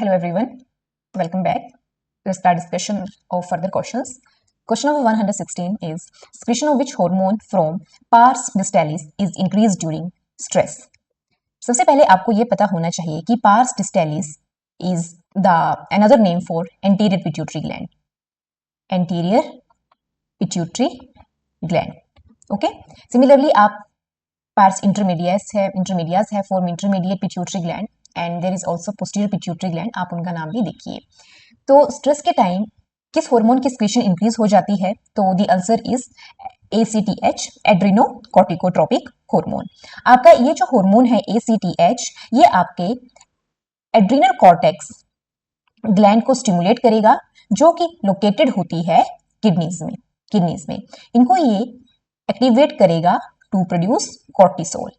Hello everyone, welcome back. Let's start discussion of further questions. Question number 116 is secretion of which hormone from pars distalis is increased during stress. सबसे पहले आपको ये पता होना चाहिए कि pars distalis is the another name for anterior pituitary gland. Anterior pituitary gland. Okay. Similarly, आप pars intermedius है form intermediate pituitary gland and there is also posterior pituitary gland. आप उनका नाम भी देखिए. तो स्ट्रेस के टाइम किस हार्मोन की सिक्रीशन इंक्रीज हो जाती है? तो the answer is ACTH, adrenocorticotropic hormone. आपका ये जो हार्मोन है ACTH, ये आपके एड्रिनल कॉर्टेक्स ग्लैंड को स्टिमुलेट करेगा जो कि लोकेटेड होती है किडनीज में. इनको ये एक्टिवेट करेगा टू प्रोड्यूस कॉर्टिसोल.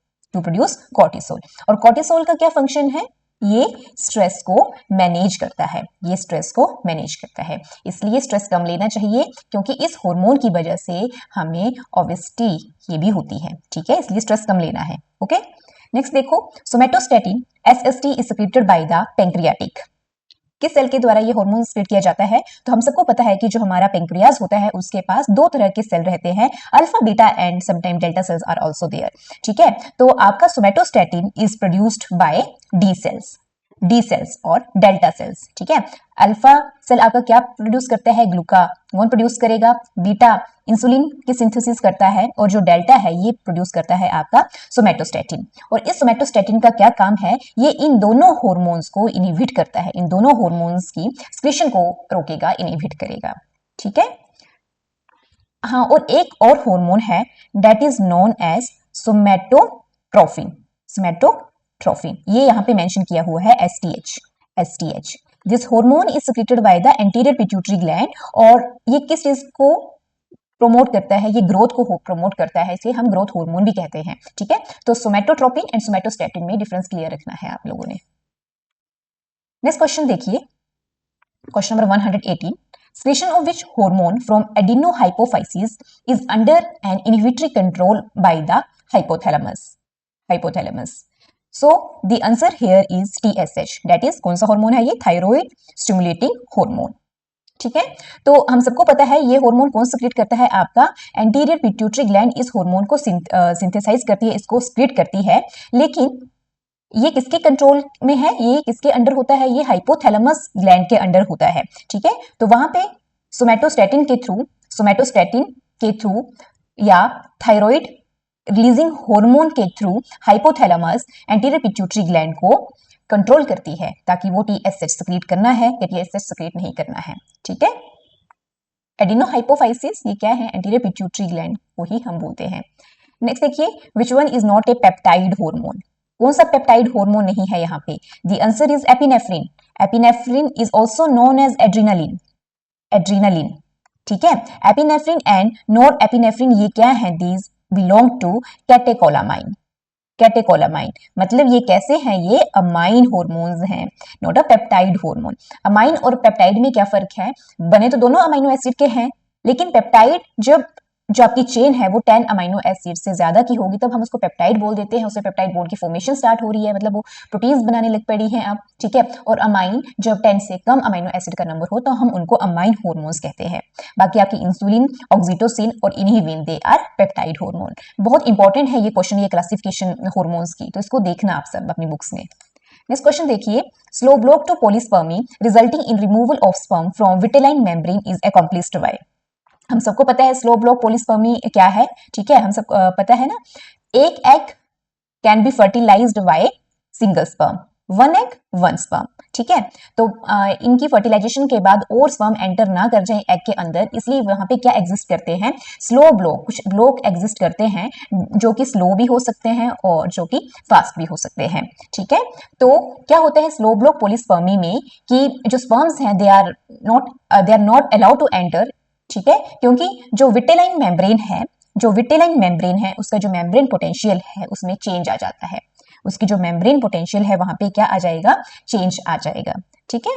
और कॉर्टिसोल का क्या फंक्शन है? ये स्ट्रेस को मैनेज करता है. इसलिए स्ट्रेस कम लेना चाहिए क्योंकि इस हार्मोन की वजह से हमें ओबेसिटी ये भी होती है. ठीक है, इसलिए स्ट्रेस कम लेना है. ओके, नेक्स्ट देखो, somatostatin SST is secreted by the pancreatic. किस सेल के द्वारा ये हार्मोन सिक्रेट किया जाता है? तो हम सबको पता है कि जो हमारा पैंक्रियाज होता है उसके पास दो तरह के सेल रहते हैं, alpha beta and sometime delta cells are also there. ठीक है, तो आपका somatostatin is produced by D cells और डेल्टा सेल्स. ठीक है, अल्फा सेल आपका क्या प्रोड्यूस करता है? ग्लूकागोन प्रोड्यूस करेगा. बीटा इंसुलिन की सिंथेसिस करता है और जो डेल्टा है ये प्रोड्यूस करता है आपका सोमेटोस्टेटिन. और इस सोमेटोस्टेटिन का क्या काम है? ये इन दोनों हार्मोन्स को इनहिबिट करता है, इन दोनों हार्मोन्स की सिक्रीशन को रोकेगा, इनहिबिट करेगा. ठीक है, हाँ, और एक और हार्मोन है that is known as somatotrophin. ये यहाँ पे मेंशन किया हुआ है STH. This hormone is secreted by the anterior pituitary gland और ये किस चीज को प्रोमोट करता है? ये ग्रोथ को प्रोमोट करता है, इसे हम ग्रोथ हार्मोन भी कहते हैं. ठीक है, तो सोमेटोट्रोपिन एंड सोमेटोस्टेटिन में डिफरेंस क्लियर रखना है आप लोगों ने. नेक्स्ट क्वेश्चन देखिए, question number 118. Secretion of which hormone from adenohypophysis is under an inhibitory control by the hypothalamus. So the answer here is TSH. That is कौन सा hormone है? ये थायराइड स्टिमुलेटिंग हार्मोन. ठीक है, तो हम सबको पता है ये हार्मोन कौन सिक्रेट करता है? आपका एंटीरियर पिट्यूटरी ग्लैंड इस हार्मोन को सिंथेसाइज करती है, इसको सिक्रेट करती है. लेकिन ये किसके कंट्रोल में है? ये किसके अंडर होता है? ये हाइपोथैलेमस ग्लैंड के अंडर होता है. ठीक है, तो वहां पे सोमेटोस्टेटिन के थ्रू या थायराइड रिलीजिंग हार्मोन के through hypothalamus anterior pituitary gland को कंट्रोल करती है ताकि वो TSH सिक्रेट करना है या TSH सिक्रेट नहीं करना है. ठीक है, एडिनोहाइपोफाइसिस ये क्या है? एंटीरियर पिट्यूटरी ग्लैंड को ही हम बोलते हैं. नेक्स्ट देखिए, which one is not a peptide hormone? कौन सा पेप्टाइड हार्मोन नहीं है यहाँ पे? The answer is epinephrine. Epinephrine is also known as adrenaline. ठीक है, एपिनेफ्रिन एंड नॉर एपिनेफ्रिन ये क्या है? These belong to catecholamine. मतलब ये कैसे हैं? ये अमाइन हार्मोन्स हैं, not a peptide hormone. Amine और पेप्टाइड में क्या फर्क है? बने तो दोनों अमाइनो एसिड के हैं, लेकिन पेप्टाइड जो आपकी चेन है वो 10 अमाइनो एसिड से ज्यादा की होगी तब हम उसको पेप्टाइड बोल देते हैं. उससे पेप्टाइड बॉन्ड की फॉर्मेशन स्टार्ट हो रही है, मतलब वो प्रोटीन्स बनाने लग पड़ी हैं अब. ठीक है, और अमाइन जब 10 से कम अमाइनो एसिड का नंबर हो तो हम उनको अमाइन हार्मोन्स कहते हैं. बाकी आपकी इंसुलिन, ऑक्सीटोसिन और inhibin they are peptide hormone. बहुत इंपॉर्टेंट है ये क्वेश्चन, ये क्लासिफिकेशन हार्मोन्स की, तो इसको देखना आप सब अपनी बुक्स में. नेक्स्ट क्वेश्चन देखिए, slow block to polyspermy resulting in removal of sperm from vitelline membrane is accomplished by. हम सबको पता है स्लो ब्लॉक पॉलीस्पर्मी क्या है. ठीक है, हम सब पता है ना, एक egg can be fertilized by single sperm, one egg one sperm. ठीक है, तो इनकी फर्टिलाइजेशन के बाद और स्पर्म एंटर ना कर जाए एग के अंदर, इसलिए वहां पे क्या एग्जिस्ट करते हैं? Slow block. कुछ ब्लॉक एग्जिस्ट करते हैं जो कि स्लो भी हो सकते हैं और जो कि फास्ट भी हो सकते हैं. ठीक है, तो क्या होता है स्लो ब्लॉक पॉलीस्पर्मी में कि जो स्पर्म्स हैं they are not allowed to enter. ठीक है, क्योंकि जो विटेलाइन मेम्ब्रेन है उसका जो मेम्ब्रेन पोटेंशियल है उसमें चेंज आ जाता है. उसकी जो मेम्ब्रेन पोटेंशियल है वहां पे क्या आ जाएगा? चेंज आ जाएगा. ठीक है,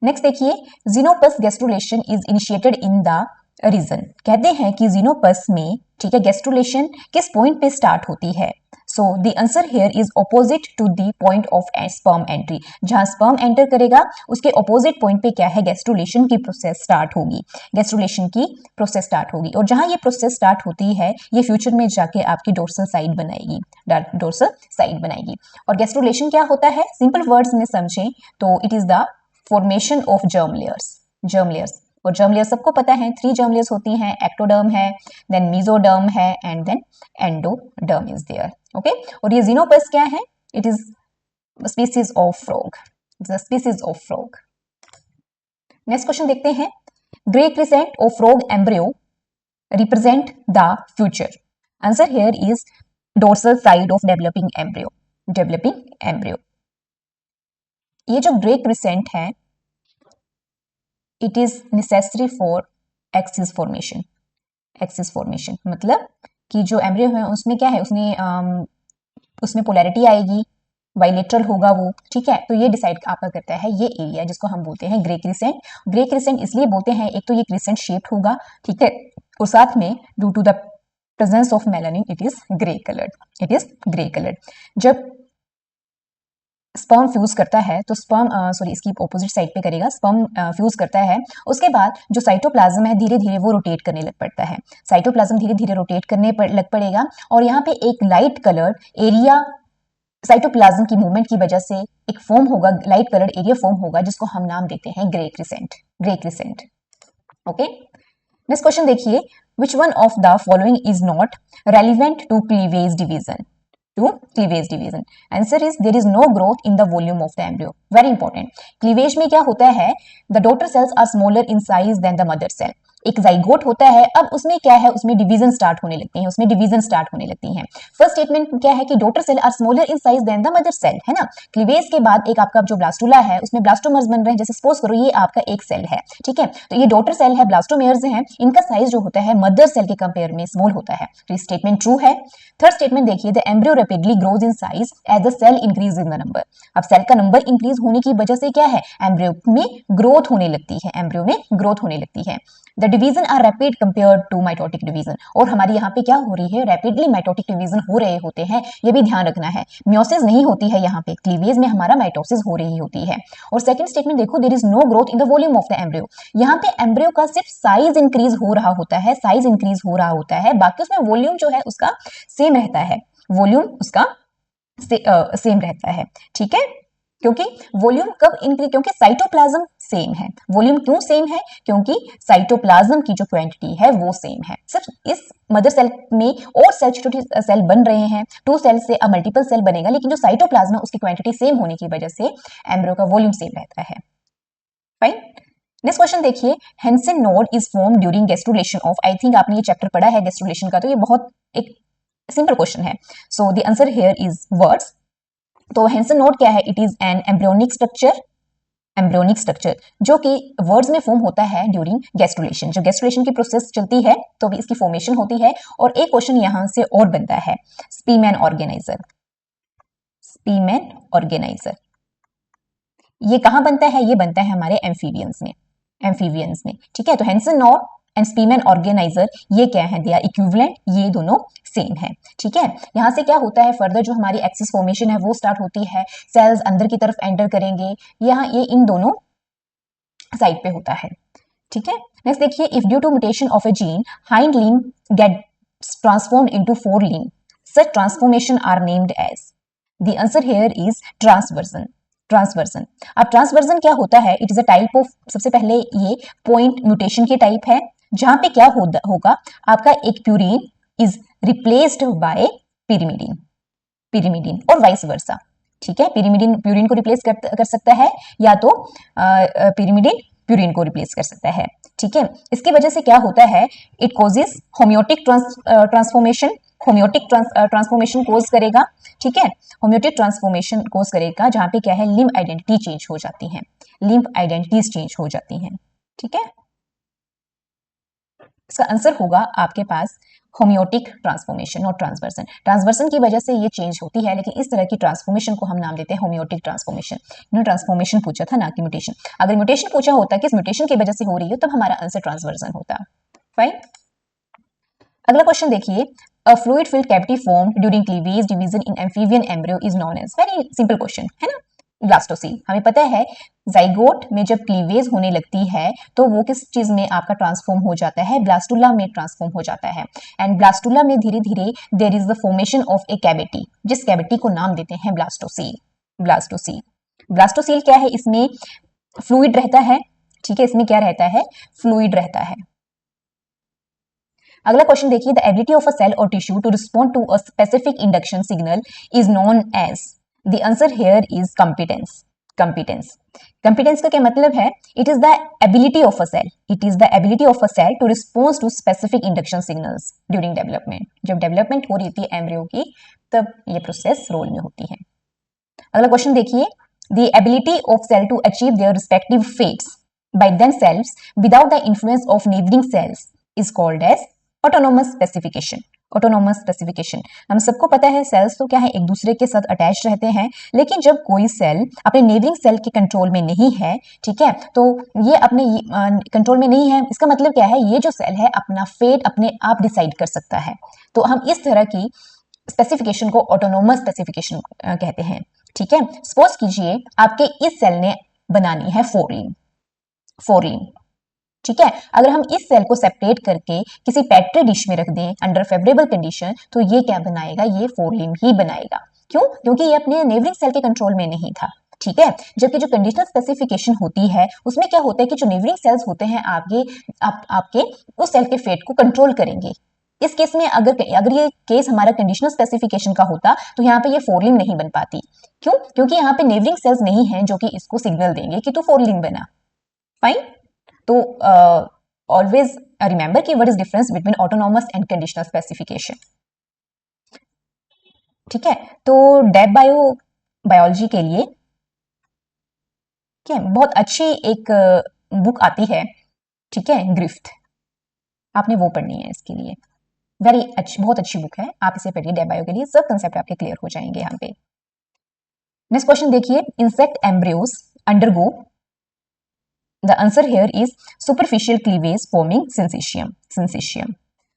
नेक्स्ट देखिए, Xenopus gastrulation is initiated in the region. कहते हैं कि ज़ीनोपस में, ठीक है, गैस्ट्रुलेशन किस पॉइंट पे स्टार्ट होती है? So the answer here is opposite to the point of sperm entry. जहां स्पर्म एंटर करेगा उसके ऑपोजिट पॉइंट पे क्या है, गैस्ट्रुलेशन की प्रोसेस स्टार्ट होगी, गैस्ट्रुलेशन की प्रोसेस स्टार्ट होगी। और जहां ये प्रोसेस स्टार्ट होती है ये फ्यूचर में जाके आपकी डोर्सल साइड बनाएगी, डोर्सल साइड बनाएगी। और गैस्ट्रुलेशन क्या होता है, सिंपल वर्ड्स में समझें तो it is the formation of germ layers, germ layers. और जर्म लेयर सबको पता है, 3 जर्म लेयर्स होती हैं, एक्टोडर्म है, देन मेसोडर्म है and then endoderm is there. Okay, और ये ज़ीनोपस क्या है, it is species of frog, species of frog. Next question देखते हैं, grey crescent of frog embryo represent the future. Answer here is dorsal side of developing embryo, developing embryo. ये जो grey crescent है it is necessary for axis formation, axis formation मतलब कि जो embryo है उसमें क्या है, उसमें पोलैरिटी आएगी, बाइलेटरल होगा वो, ठीक है। तो ये डिसाइड आपका करता है ये एरिया जिसको हम बोलते हैं ग्रे क्रिसेंट। ग्रे क्रिसेंट इसलिए बोलते हैं, एक तो ये क्रिसेंट शेप्ड होगा, ठीक है, और साथ में due to the presence of melanin it is grey coloured, it is grey coloured. जब स्पर्म फ्यूज करता है तो स्पर्म इसकी ऑपोजिट साइड पे करेगा, स्पर्म फ्यूज करता है, उसके बाद जो साइटोप्लाज्म है धीरे धीरे वो रोटेट करने लग पड़ता है, साइटोप्लाज्म धीरे धीरे रोटेट करने लग पड़ेगा और यहाँ पे एक लाइट कलर्ड एरिया साइटोप्लाज्म की मूवमेंट की वजह से एक फॉर्म होगा, लाइट कलर्ड एरिया फॉर्म होगा जिसको हम नाम देते हैं grey crescent, grey crescent. Okay, next question देखिए, which one of the following is not relevant to cleavage division, to cleavage division. Answer is there is no growth in the volume of the embryo. Very important. Cleavage में क्या होता है, the daughter cells are smaller in size than the mother cell. एक zygote होता है, अब उसमें क्या है, उसमें डिवीजन स्टार्ट होने लगती है, उसमें डिवीजन स्टार्ट होने लगती है। फर्स्ट स्टेटमेंट क्या है कि daughter cell are smaller in size than the mother cell, है ना। क्लीवेज के बाद एक आपका जो ब्लास्टुला है उसमें ब्लास्टोमर्स बन रहे हैं, जैसे सपोज करो ये आपका एक सेल है, ठीक है, तो ये डॉटर सेल है, ब्लास्टोमेयर्स हैं, इनका साइज जो होता है मदर सेल के कंपेयर में स्मॉल होता है। तो ये स्टेटमेंट ट्रू है। थर्ड स्टेटमेंट देखिए, the embryo rapidly grows in size as the cell increase in the number. अब सेल का नंबर इंक्रीज होने की वजह से क्या है, एम्ब्रियो में ग्रोथ होने लगती है, एम्ब्रियो में ग्रोथ होने लगती है। The division are rapid compare to mitotic division, और हमारी यहाँ पे क्या हो रही है, रैपिडली माइटोटिक डिवीजन हो रहे होते हैं, ये भी ध्यान रखना है। म्योसिस नहीं होती है यहाँ पे, क्लीवेज में हमारा माइटोसिस हो रही होती है। और सेकंड स्टेटमेंट देखो, there is no growth in the volume of the embryo, यहाँ पे एम्ब्रियो का सिर्फ साइज इंक्रीज हो रहा होता है, साइज इंक्रीज हो रहा होता है, बाकी उसमें वॉल्यूम जो है उसका सेम रहता है, वॉल्यूम उसका सेम रहता है, ठीक है। क्योंकि वॉल्यूम कब इंक्रीज, क्योंकि साइटोप्लाज्म सेम है। वॉल्यूम क्यों सेम है, क्योंकि साइटोप्लाज्म की जो क्वांटिटी है वो सेम है। सिर्फ इस मदर सेल में और सेल छोटे सेल बन रहे हैं, 2 सेल से अब मल्टीपल सेल बनेगा, लेकिन जो साइटोप्लाज्म है उसकी क्वांटिटी सेम होने की वजह से एम्ब्रियो का वॉल्यूम सेम रहता है। फाइन। नेक्स्ट क्वेश्चन देखिए, Henson node is form during gastrulation of, I think आपने ये चैप्टर पढ़ा है गैस्ट्रुलेशन का, तो ये बहुत एक सिंपल क्वेश्चन है। So the answer here is words. तो हेंसन नोड क्या है, it is an embryonic structure, embryonic structure जो कि वर्ड्स में फॉर्म होता है ड्यूरिंग गैस्ट्रुलेशन। जब गैस्ट्रुलेशन की प्रोसेस चलती है तो भी इसकी फॉर्मेशन होती है। और एक क्वेश्चन यहां से और बनता है, स्पीमेन ऑर्गेनाइजर, स्पीमेन ऑर्गेनाइजर ये कहां बनता है, ये बनता है हमारे एम्फीबियंस में, एम्फीबियंस में, ठीक है। तो हेंसन नोड एंड स्पीमेन ऑर्गेनाइजर ये क्या है, दे आर इक्विवेलेंट, ये दोनों सेम है, ठीक है। यहां से क्या होता है, फर्दर जो हमारी एक्सिस फॉर्मेशन है वो स्टार्ट होती है, सेल्स अंदर की तरफ एंटर करेंगे, यहाँ ये इन दोनों साइड पे होता है, ठीक है। नेक्स्ट देखिए, if due to mutation of a gene hind limb gets transformed into forelimb, such transformation are named as, the answer here is transversion, transversion. अब ट्रांसवर्जन क्या होता है, it is a type of, सबसे पहले ये point mutation की type है, जहां पे क्या होगा, आपका एक purine is replaced by pyrimidine, pyrimidine और वाइस वर्सा, ठीक है। पिरिमिडीन प्यूरिन को रिप्लेस कर सकता है, या तो पिरिमिडीन प्यूरिन को रिप्लेस कर सकता है, ठीक है। इसकी वजह से क्या होता है, it causes homeotic transformation, homeotic transformation cause करेगा, ठीक है, होम्योटिक ट्रांसफॉर्मेशन कोज करेगा, जहां पे क्या है, लिम्ब आइडेंटिटी चेंज हो जाती है, लिम्ब आइडेंटिटीज चेंज हो जाती हैं, ठीक है। इसका आंसर होगा आपके पास होम्योटिक ट्रांसफॉर्मेशन और ट्रांसवर्सन। ट्रांसवर्सन की वजह से ये चेंज होती है, लेकिन इस तरह की ट्रांसफॉर्मेशन को हम नाम देते हैं होम्योटिक ट्रांसफॉर्मेशन। इन्होंने ट्रांसफॉर्मेशन पूछा था ना कि म्यूटेशन, अगर म्यूटेशन पूछा होता कि इस म्यूटेशन की वजह से हो रही हो तब हमारा आंसर ट्रांसवर्सन होता। फाइन। अगला क्वेश्चन देखिए, a fluid filled cavity formed during cleavage division in amphibian embryo is known as? very simple question है ना, ब्लास्टोसील। हमें पता है जाइगोट में जब क्लीवेज होने लगती है तो वो किस चीज में आपका ट्रांसफॉर्म हो जाता है, ब्लास्टुला में ट्रांसफॉर्म हो जाता है। एंड ब्लास्टुला में धीरे धीरे there is the formation of a cavity, जिस कैविटी को नाम देते हैं ब्लास्टोसील। ब्लास्टोसील ब्लास्टोसील क्या है, इसमें फ्लूइड रहता है, ठीक है, इसमें क्या रहता है, फ्लूइड रहता है। अगला क्वेश्चन देखिए, the ability of a cell और tissue to respond to a specific induction signal is known as? The answer here is competence. Competence competence का क्या मतलब है, it is the ability of a cell, it is the ability of a cell to respond to specific induction signals during development. जब development हो रही थी embryo की तब ये प्रोसेस रोल में होती है। अगला क्वेश्चन देखिए, the ability of cell to achieve their respective fates by themselves without the influence of neighboring cells is called as autonomous specification। Autonomous specification, हम सबको पता है सेल्स तो क्या है, एक दूसरे के साथ अटैच रहते हैं, लेकिन जब कोई सेल अपने नेबरिंग सेल के कंट्रोल में नहीं है, ठीक है, तो ये अपने कंट्रोल में नहीं है, इसका मतलब क्या है, ये जो सेल है अपना फेट अपने आप डिसाइड कर सकता है। तो हम इस तरह की स्पेसिफिकेशन को ऑटोनोमस स्पेसिफिकेशन कहते हैं, ठीक है। सपोज कीजिए आपके इस सेल ने बनानी है फोरलिन, ठीक है, अगर हम इस सेल को सेपरेट करके किसी पेट्री डिश में रख दें अंडर फेवरेबल कंडीशन, तो ये क्या बनाएगा, ये फोरलिन ही बनाएगा। क्यों? क्योंकि ये अपने नेबरिंग सेल के कंट्रोल में नहीं था, ठीक है। जबकि जो कंडीशनल स्पेसिफिकेशन होती है उसमें क्या होता है कि जो नेबरिंग सेल्स होते हैं आपके उस सेल के फेट को कंट्रोल करेंगे। इस केस में अगर ये केस हमारा कंडीशनल स्पेसिफिकेशन का होता तो यहाँ पे ये फोरलिन नहीं बन पाती। क्यों? क्योंकि यहाँ पे नेबरिंग सेल्स नहीं है जो कि इसको सिग्नल देंगे कि तू फोरलिन बना। फाइन, तो ऑलवेज रिमेंबर कि what is difference between autonomous and conditional specification, ठीक है। तो डेब बायोलॉजी के लिए क्या बहुत अच्छी एक बुक आती है, ठीक है, ग्रिफ्ट, आपने वो पढ़नी है इसके लिए, वेरी अच्छी, बहुत अच्छी बुक है, आप इसे पढ़िए। डेब बायो के लिए सब कंसेप्ट आपके क्लियर हो जाएंगे यहाँ पे। नेक्स्ट क्वेश्चन देखिए, insect embryos undergo, the answer here is superficial cleavage forming syncytium। syncytium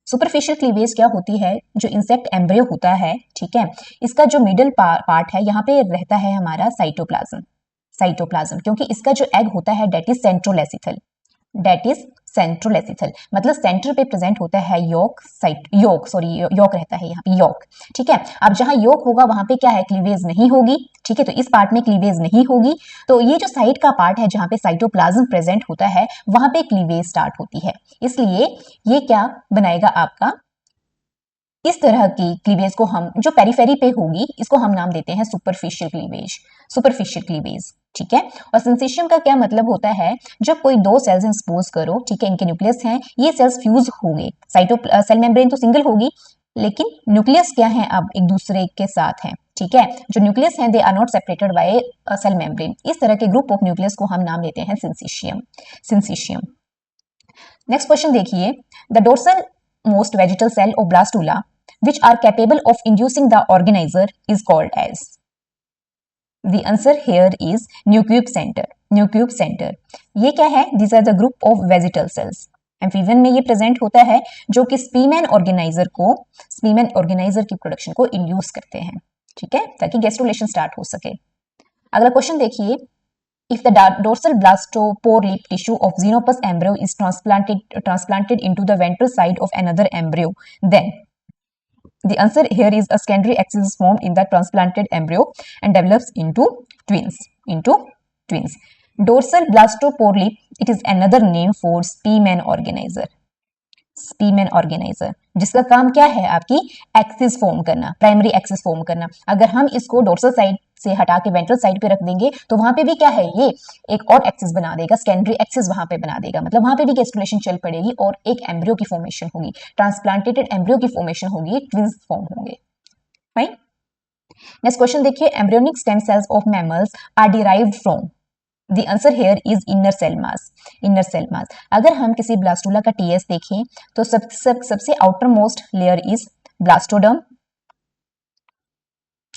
superficial cleavage क्या होती है, जो इंसेक्ट एम्ब्रियो होता है, ठीक है, इसका जो मिडल पार्ट है यहाँ पे रहता है हमारा साइटोप्लाज्म, क्योंकि इसका जो एग होता है डेट इज सेंट्रोलेसिथल, मतलब सेंटर पे प्रेजेंट होता है योक रहता है यहाँ पे योक, ठीक है। अब जहां योक होगा वहां पे क्या है, क्लीवेज नहीं होगी, ठीक है, तो इस पार्ट में क्लीवेज नहीं होगी, तो ये जो साइड का पार्ट है जहां पे साइटोप्लाज्म प्रेजेंट होता है वहां पे क्लीवेज स्टार्ट होती है। इसलिए ये क्या बनाएगा आपका, इस तरह की क्लीवेज को हम जो पेरिफेरी पे होगी इसको हम नाम देते हैं सुपरफिशियल क्लीवेज, ठीक है। और सिंसिशियम का क्या मतलब होता है, जब कोई दो सेल्स सपोज करो, ठीक है, इनके न्यूक्लियस हैं, ये सेल्स फ्यूज हो गए, सेल मेम्ब्रेन तो सिंगल होगी लेकिन न्यूक्लियस क्या है अब एक दूसरे के साथ है, ठीक है, जो न्यूक्लियस हैं they are not separated by cell membrane, इस तरह के ग्रुप ऑफ न्यूक्लियस को हम नाम देते हैं सिंसिशियम। नेक्स्ट क्वेश्चन देखिए, the dorsal most vegetal cell of blastula which are capable of inducing the organizer is called as? The answer here is nucleus center। ये क्या है, these are the group of vegetal cells। Amphibian में ये present होता है जो कि स्पीमेन organiser की प्रोडक्शन को इंड्यूस करते हैं, ठीक है, ताकि गैस्ट्रुलेशन स्टार्ट हो सके। अगला क्वेश्चन देखिए, if the dorsal blastopore lip tissue of xenopus embryo is transplanted into the ventral side of another embryo, then the answer here is a secondary axis is formed in the transplanted embryo and develops into twins। Dorsal blastopore lip, it is another name for spemen organizer, जिसका काम क्या है, आपकी axis form करना, primary axis form करना। अगर हम इसको डोर्सल साइड से हटा के वेंट्रल साइड पे रख देंगे तो वहां पे भी क्या है, ये एक और एक्सिस बना देगा, सेकेंडरी एक्सिस वहां पे बना देगा, मतलब वहां पे भी गैस्ट्रुलेशन चल पड़ेगी और एक एम्ब्रियो की फॉर्मेशन होगी, ट्रांसप्लांटेड एम्ब्रियो की फॉर्मेशन होगी, ट्विंस फॉर्म होंगे। फाइन, नेक्स्ट क्वेश्चन देखिए, embryonic stem cells of mammals are derived from? The answer here is inner cell mass। अगर हम किसी ब्लास्टुला का टीएस देखें तो सबसे outer most layer is blastoderm,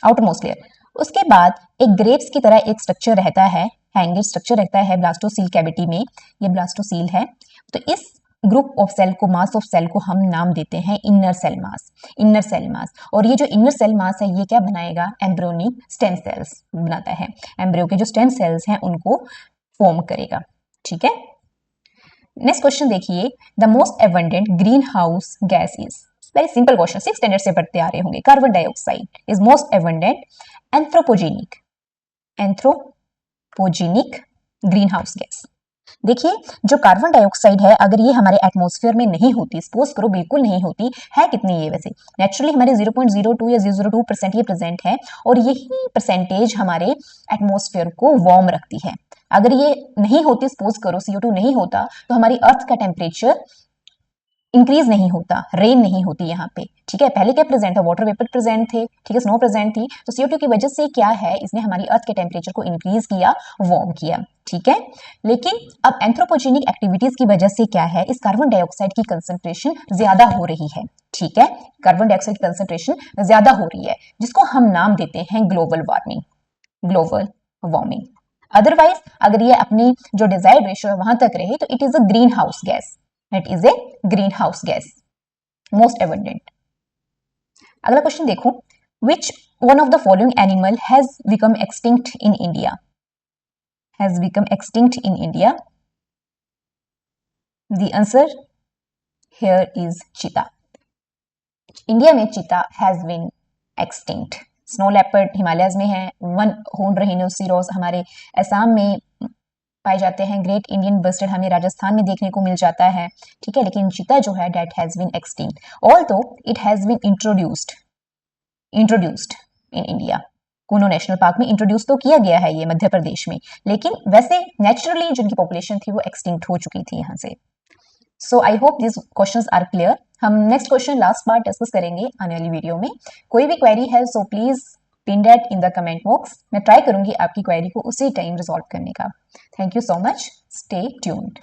outer most layer. उसके बाद एक ग्रेप्स की तरह एक स्ट्रक्चर रहता है, हैंगिंग स्ट्रक्चर रहता है ब्लास्टोसील कैविटी में, ये ब्लास्टोसील है। तो इस ग्रुप ऑफ सेल को, मास ऑफ सेल को हम नाम देते हैं inner cell mass, inner cell mass. और ये जो इनर सेल मास है ये क्या बनाएगा, एम्ब्रियोनिक स्टेम सेल्स बनाता है, एम्ब्रियो के जो स्टेम सेल्स हैं उनको फॉर्म करेगा। ठीक है, नेक्स्ट क्वेश्चन देखिए, the most abundant green house gas is, very simple question, 6 standard से पढ़ते आ रहे होंगे। Carbon dioxide is most abundant anthropogenic, anthropogenic green house gas. देखिए जो कार्बन डाइऑक्साइड है अगर ये हमारे एटमॉस्फेयर में नहीं होती, सपोज करो बिल्कुल नहीं होती है, कितनी ये वैसे नेचुरली हमारे 0.02 या 0.02% ये प्रेजेंट है, और यही परसेंटेज हमारे एटमॉस्फेयर को वार्म रखती है। अगर ये नहीं होती, सपोज करो CO2 नहीं होता, तो हमारी अर्थ का टेम्परेचर इंक्रीज नहीं होता, रेन नहीं होती यहाँ पे। ठीक है, पहले क्या प्रेजेंट था, वाटर वेपर प्रेजेंट थे, ठीक है, स्नो प्रेजेंट थी, तो CO2 की वजह से क्या है, इसने हमारी अर्थ के टेम्परेचर को इंक्रीज किया, वार्म किया। ठीक है, लेकिन अब एंथ्रोपोजेनिक एक्टिविटीज की वजह से क्या है, इस कार्बन डाइऑक्साइड की कंसंट्रेशन ज्यादा हो रही है। ठीक है, कार्बन डाइऑक्साइड की कंसंट्रेशन ज्यादा हो रही है, जिसको हम नाम देते हैं global warming, global warming. Otherwise अगर ये अपनी जो डिजायर्ड रेशियो है वहां तक रहे तो it is a greenhouse gas, it is a greenhouse gas, most abundant. अगला क्वेश्चन देखो, which one of the following animal has become extinct in India, has become extinct in India. The answer here is cheetah. India में cheetah has been extinct. Snow leopard Himalayas में है, one horn rhinoceros हमारे असम में पाए जाते हैं, great Indian bustard हमें राजस्थान में देखने को मिल जाता है। ठीक है, लेकिन चीता जो है that has been extinct, although it has been introduced in India. Kuno National Park में इंट्रोड्यूस तो किया गया है ये मध्य प्रदेश में, लेकिन वैसे नेचुरली जिनकी पॉपुलेशन थी वो एक्सटिंक्ट हो चुकी थी यहाँ से। So I hope this questions are clear. हम next question last part discuss करेंगे आने वाली वीडियो में। कोई भी क्वेरी है so please pin that in the comment box, मैं ट्राई करूंगी आपकी क्वेरी को उसी टाइम रिजॉल्व करने का। Thank you so much, stay tuned.